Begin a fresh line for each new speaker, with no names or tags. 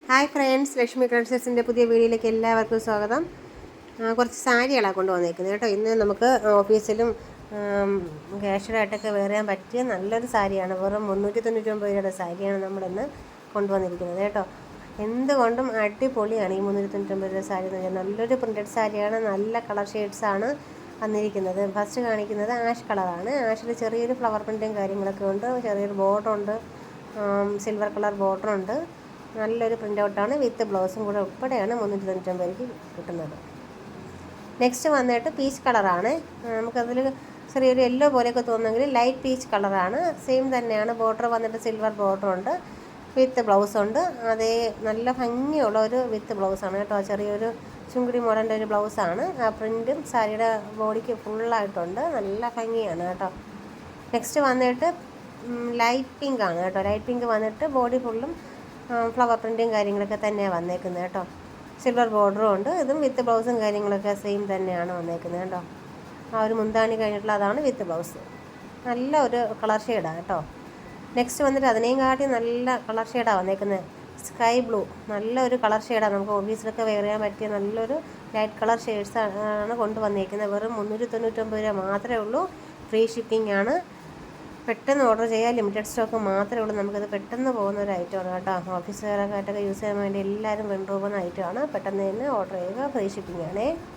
Hi friends, Lakshmi ക്രിയേഷൻസിൻ്റെ പുതിയ വീഡിയോയിലേക്ക് എല്ലാവർക്കും സ്വാഗതം. കുറച്ച് സാരികളാണ് കൊണ്ടുവന്നിരിക്കുന്നത് കേട്ടോ. ഇന്ന് നമുക്ക് ഓഫീസിലും ക്യാഷുവലായിട്ടൊക്കെ വെയർ ചെയ്യാൻ പറ്റിയ നല്ലൊരു സാരിയാണ്. വെറും 399 രൂപയുടെ സാരിയാണ് നമ്മളിന്ന് കൊണ്ടുവന്നിരിക്കുന്നത് കേട്ടോ. എന്തുകൊണ്ടും അടിപൊളിയാണ് ഈ 399 രൂപ സാരി എന്ന് പറഞ്ഞാൽ. നല്ലൊരു പ്രിൻറ്റഡ് സാരിയാണ്. നല്ല കളർ ഷെയ്ഡ്സാണ് വന്നിരിക്കുന്നത്. ഫസ്റ്റ് കാണിക്കുന്നത് ആഷ് കളറാണ്. ആഷിൽ ചെറിയൊരു ഫ്ലവർ പ്രിൻറ്റും കാര്യങ്ങളൊക്കെ ഉണ്ട്. ചെറിയൊരു ബോർഡറുണ്ട്, സിൽവർ കളർ ബോർഡറുണ്ട്. നല്ലൊരു പ്രിൻ്റ് ഔട്ടാണ്. വിത്ത് ബ്ലൗസും കൂടെ ഉൾപ്പെടെയാണ് 399 രൂപയ്ക്ക് കിട്ടുന്നത്. നെക്സ്റ്റ് വന്നിട്ട് പീച്ച് കളറാണ്. നമുക്കതിൽ ചെറിയൊരു യെല്ലോ പോലെയൊക്കെ തോന്നുമെങ്കിൽ ലൈറ്റ് പീച്ച് കളറാണ്. സെയിം തന്നെയാണ്. ബോർഡർ വന്നിട്ട് സിൽവർ ബോർഡറുണ്ട്, വിത്ത് ബ്ലൗസുണ്ട്. അതേ നല്ല ഭംഗിയുള്ള ഒരു വിത്ത് ബ്ലൗസാണ് കേട്ടോ. ചെറിയൊരു ചുങ്കിടി മോഡലിൻ്റെ ഒരു ബ്ലൗസാണ്. ആ പ്രിൻറ്റും സാരിയുടെ ബോഡിക്ക് ഫുള്ളായിട്ടുണ്ട്. നല്ല ഭംഗിയാണ് കേട്ടോ. നെക്സ്റ്റ് വന്നിട്ട് ലൈറ്റ് പിങ്ക് ആണ് കേട്ടോ. ലൈറ്റ് പിങ്ക് വന്നിട്ട് ബോഡി ഫുള്ളും ഫ്ലവർ പ്രിൻറ്റും കാര്യങ്ങളൊക്കെ തന്നെയാണ് വന്നേക്കുന്നത് കേട്ടോ. സിൽവർ ബോർഡറും ഉണ്ട്. ഇതും വിത്ത് ബ്ലൗസും കാര്യങ്ങളൊക്കെ സെയിം തന്നെയാണ് വന്നേക്കുന്നത് കേട്ടോ. ആ ഒരു മുന്താണി കഴിഞ്ഞിട്ടുള്ള അതാണ് വിത്ത് ബ്ലൗസ്. നല്ല ഒരു കളർ ഷെയ്ഡാണ് കേട്ടോ. നെക്സ്റ്റ് വന്നിട്ട് അതിനെയും കാട്ടി നല്ല കളർ ഷെയ്ഡാണ് വന്നേക്കുന്നത്. സ്കൈ ബ്ലൂ, നല്ലൊരു കളർ ഷെയ്ഡാണ്. നമുക്ക് ഓഫീസിലൊക്കെ വെയർ ചെയ്യാൻ പറ്റിയ നല്ലൊരു ലൈറ്റ് കളർ ഷെയ്ഡ്സ് ആണ് കൊണ്ടുവന്നിരിക്കുന്നത്. വെറും 399 രൂപ മാത്രമേ ഉള്ളൂ. ഫ്രീ ഷിപ്പിംഗ് ആണ്. പെട്ടെന്ന് ഓർഡർ ചെയ്യുക. ലിമിറ്റഡ് സ്റ്റോക്ക് മാത്രമേ ഉള്ളൂ. നമുക്കത് പെട്ടെന്ന് പോകുന്ന ഒരു ഐറ്റമാണ് കേട്ടോ. ഓഫീസുകാരൊക്കെ യൂസ് ചെയ്യാൻ വേണ്ടി എല്ലാവരും കൊണ്ടുപോകുന്ന ഐറ്റമാണ്. പെട്ടെന്ന് തന്നെ ഓർഡർ ചെയ്യുക. ഫ്രീ ഷിപ്പിംഗ് ആണേ.